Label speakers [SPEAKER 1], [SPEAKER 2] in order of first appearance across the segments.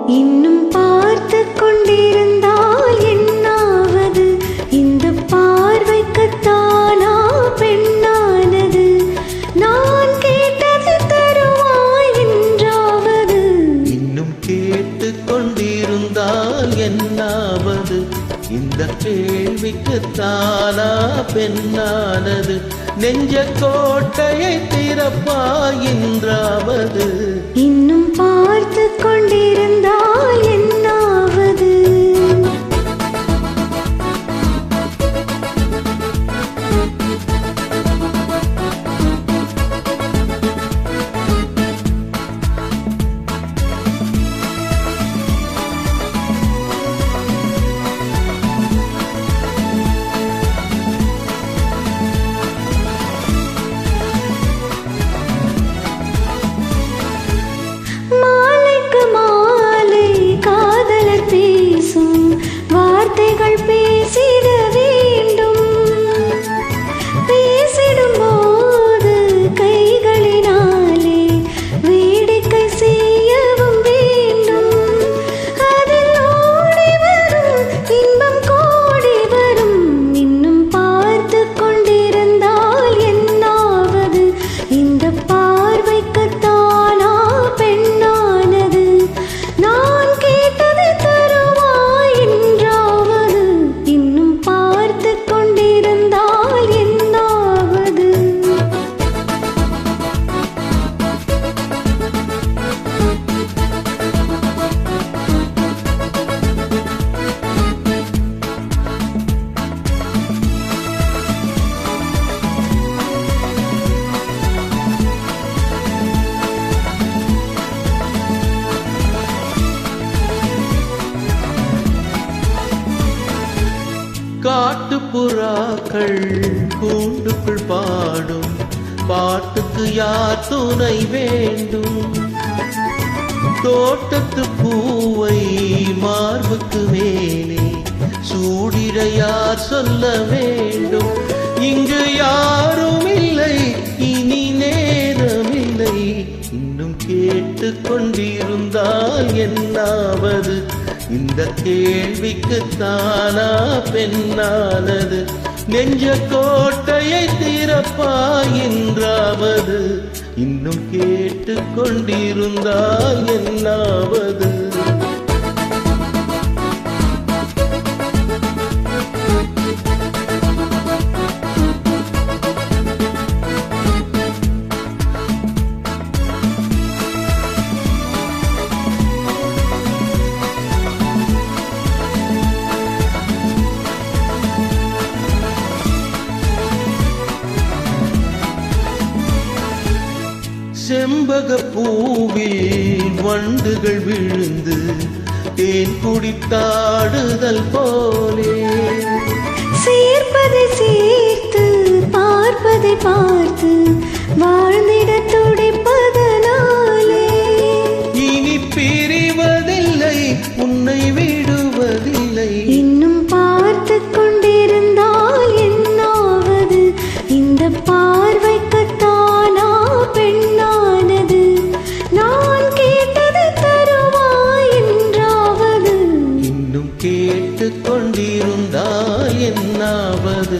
[SPEAKER 1] இன்னும் பார்த்து கொண்டிருந்தால் என்னாவது? இந்த பார்வைக்குத்தானா பெண்ணானது? நான் கேட்டது தருவாய் என்றாவது?
[SPEAKER 2] இன்னும் கேட்டு கொண்டிருந்தால் என்னாவது? இந்த கேள்விக்குத்தானா பெண்ணானது? நெஞ்ச கோட்டையை திறப்பாயின்றாவது?
[SPEAKER 1] இன்னும் பார்த்து கொண்டிருந்தால் என்னாவது? வார்த்தைகள் பேசிட வேண்டும். பேசிடும் போது கைகளினாலே வேடிக்கை செய்யவும் வேண்டும். அதில் ஓடி வரும் இன்பம் கோடி வரும். இன்னும் பார்த்து கொண்டிருந்தால் என்னாவது? இந்த பார்வைக்குத்தானா பெண்ணானது? நான் கேட்டது தருவாய் என்றாவது? இன்னும் பார்த்து கொண்டிருந்தால் என்னாவது?
[SPEAKER 2] காட்டுப்புறாக்கள் கூண்டுக்குள் பாடும் பாட்டுக்கு யார் துணை வேண்டும்? தோட்டத்து பூவை மார்புக்கு மேலே சூடிட யார் சொல்ல வேண்டும்? இங்கு யாரும் இல்லை, இனி நேரமில்லை. இன்னும் கேட்டு கொண்டிருந்தால் என்னாவது? இந்த கேள்விக்குத்தானா பெண்ணானது? நெஞ்ச கோட்டையை திறப்பாயின்றாவது? இன்னும் கேட்டு கொண்டிருந்தால் என்னாவது? செம்பக பூவில் வண்டுகள் விழுந்து தேன் குடித்தாடுதல் போலே,
[SPEAKER 1] சேர்ப்பதை சேர்த்து பார்ப்பதை பார்த்து வாழ்ந்திட துடிப்பதனாலே
[SPEAKER 2] இனி பிரிவதில்லை, உன்னை விடுவதில்லை.
[SPEAKER 1] இன்னும் பார்த்து கொண்டிருந்தால் என்னாவது? இந்த பார்வைக்குத்தானா பெண்ணானது? நான் கேட்டது தருவாய் என்றாவது?
[SPEAKER 2] இன்னும் கேட்டு கொண்டிருந்தால் என்னாவது?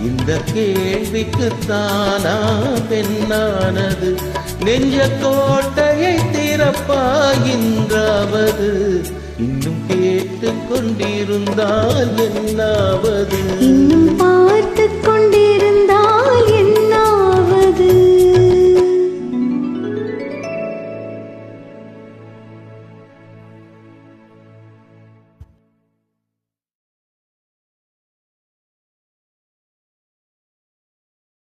[SPEAKER 2] இந்த கேள்விக்குத்தானா பெண்ணானது? நெஞ்ச கோட்டையை திறப்பாயின்றாவது? இன்னும் கேட்டு கொண்டிருந்தால் என்னாவது?
[SPEAKER 1] இன்னும்